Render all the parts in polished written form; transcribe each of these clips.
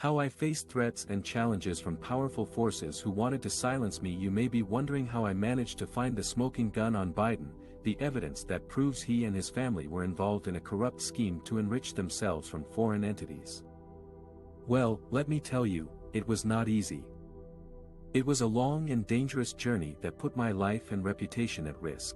How I faced threats and challenges from powerful forces who wanted to silence me. You may be wondering how I managed to find the smoking gun on Biden, the evidence that proves he and his family were involved in a corrupt scheme to enrich themselves from foreign entities. Well, let me tell you, it was not easy. It was a long and dangerous journey that put my life and reputation at risk.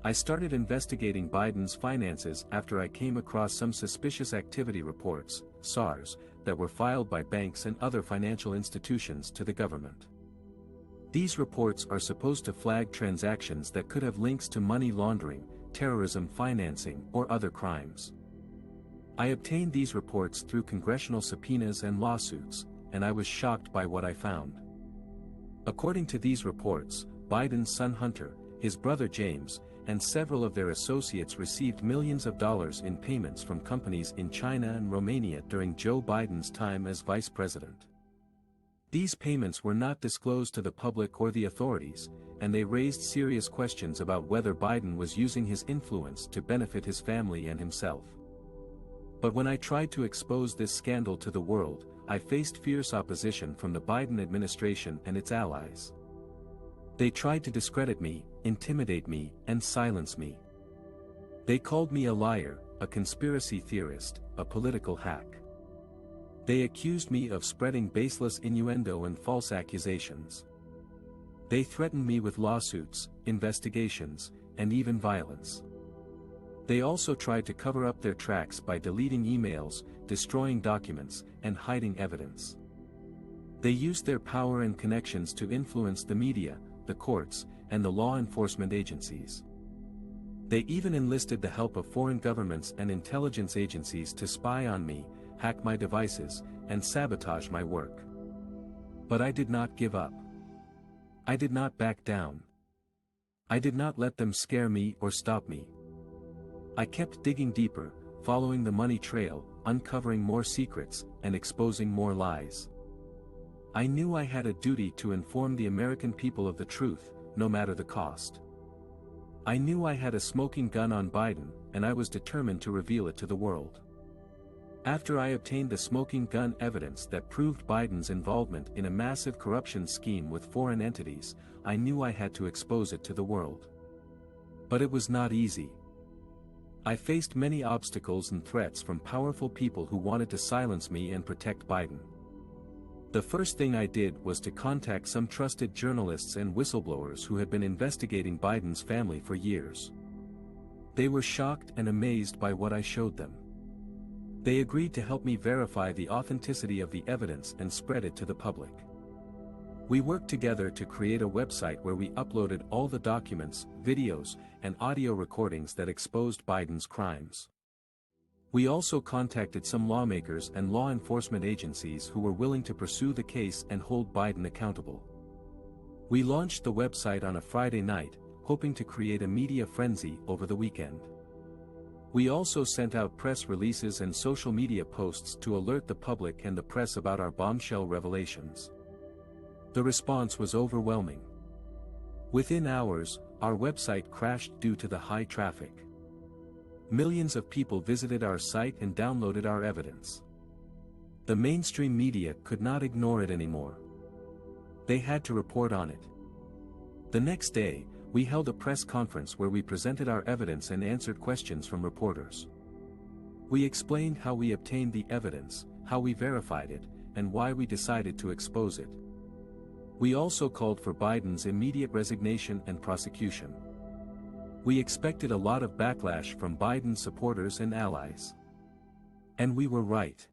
I started investigating Biden's finances after I came across some suspicious activity reports, SARS, that were filed by banks and other financial institutions to the government. These reports are supposed to flag transactions that could have links to money laundering, terrorism financing, or other crimes. I obtained these reports through congressional subpoenas and lawsuits, and I was shocked by what I found. According to these reports, Biden's son Hunter, his brother James, and several of their associates received millions of dollars in payments from companies in China and Romania during Joe Biden's time as vice president. These payments were not disclosed to the public or the authorities, and they raised serious questions about whether Biden was using his influence to benefit his family and himself. But when I tried to expose this scandal to the world, I faced fierce opposition from the Biden administration and its allies. They tried to discredit me, intimidate me, and silence me. They called me a liar, a conspiracy theorist, a political hack. They accused me of spreading baseless innuendo and false accusations. They threatened me with lawsuits, investigations, and even violence. They also tried to cover up their tracks by deleting emails, destroying documents, and hiding evidence. They used their power and connections to influence the media, the courts, and the law enforcement agencies. They even enlisted the help of foreign governments and intelligence agencies to spy on me, hack my devices, and sabotage my work. But I did not give up. I did not back down. I did not let them scare me or stop me. I kept digging deeper, following the money trail, uncovering more secrets, and exposing more lies. I knew I had a duty to inform the American people of the truth, no matter the cost. I knew I had a smoking gun on Biden, and I was determined to reveal it to the world. After I obtained the smoking gun evidence that proved Biden's involvement in a massive corruption scheme with foreign entities, I knew I had to expose it to the world. But it was not easy. I faced many obstacles and threats from powerful people who wanted to silence me and protect Biden. The first thing I did was to contact some trusted journalists and whistleblowers who had been investigating Biden's family for years. They were shocked and amazed by what I showed them. They agreed to help me verify the authenticity of the evidence and spread it to the public. We worked together to create a website where we uploaded all the documents, videos, and audio recordings that exposed Biden's crimes. We also contacted some lawmakers and law enforcement agencies who were willing to pursue the case and hold Biden accountable. We launched the website on a Friday night, hoping to create a media frenzy over the weekend. We also sent out press releases and social media posts to alert the public and the press about our bombshell revelations. The response was overwhelming. Within hours, our website crashed due to the high traffic. Millions of people visited our site and downloaded our evidence. The mainstream media could not ignore it anymore. They had to report on it. The next day, we held a press conference where we presented our evidence and answered questions from reporters. We explained how we obtained the evidence, how we verified it, and why we decided to expose it. We also called for Biden's immediate resignation and prosecution. We expected a lot of backlash from Biden's supporters and allies. And we were right.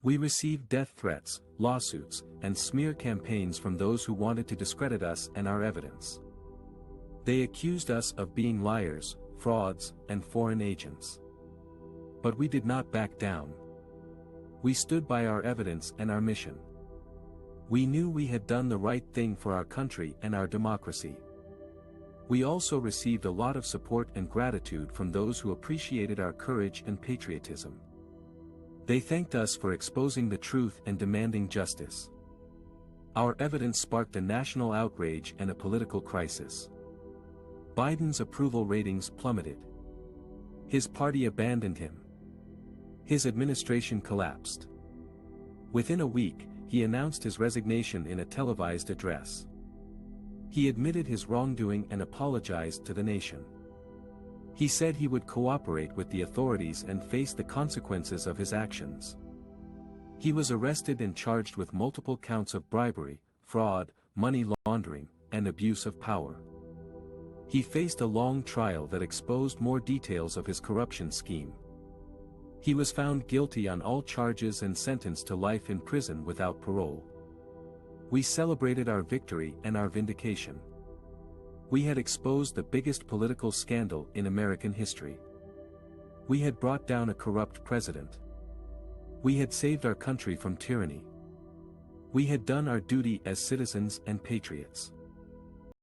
We received death threats, lawsuits, and smear campaigns from those who wanted to discredit us and our evidence. They accused us of being liars, frauds, and foreign agents. But we did not back down. We stood by our evidence and our mission. We knew we had done the right thing for our country and our democracy. We also received a lot of support and gratitude from those who appreciated our courage and patriotism. They thanked us for exposing the truth and demanding justice. Our evidence sparked a national outrage and a political crisis. Biden's approval ratings plummeted. His party abandoned him. His administration collapsed. Within a week, he announced his resignation in a televised address. He admitted his wrongdoing and apologized to the nation. He said he would cooperate with the authorities and face the consequences of his actions. He was arrested and charged with multiple counts of bribery, fraud, money laundering, and abuse of power. He faced a long trial that exposed more details of his corruption scheme. He was found guilty on all charges and sentenced to life in prison without parole. We celebrated our victory and our vindication. We had exposed the biggest political scandal in American history. We had brought down a corrupt president. We had saved our country from tyranny. We had done our duty as citizens and patriots.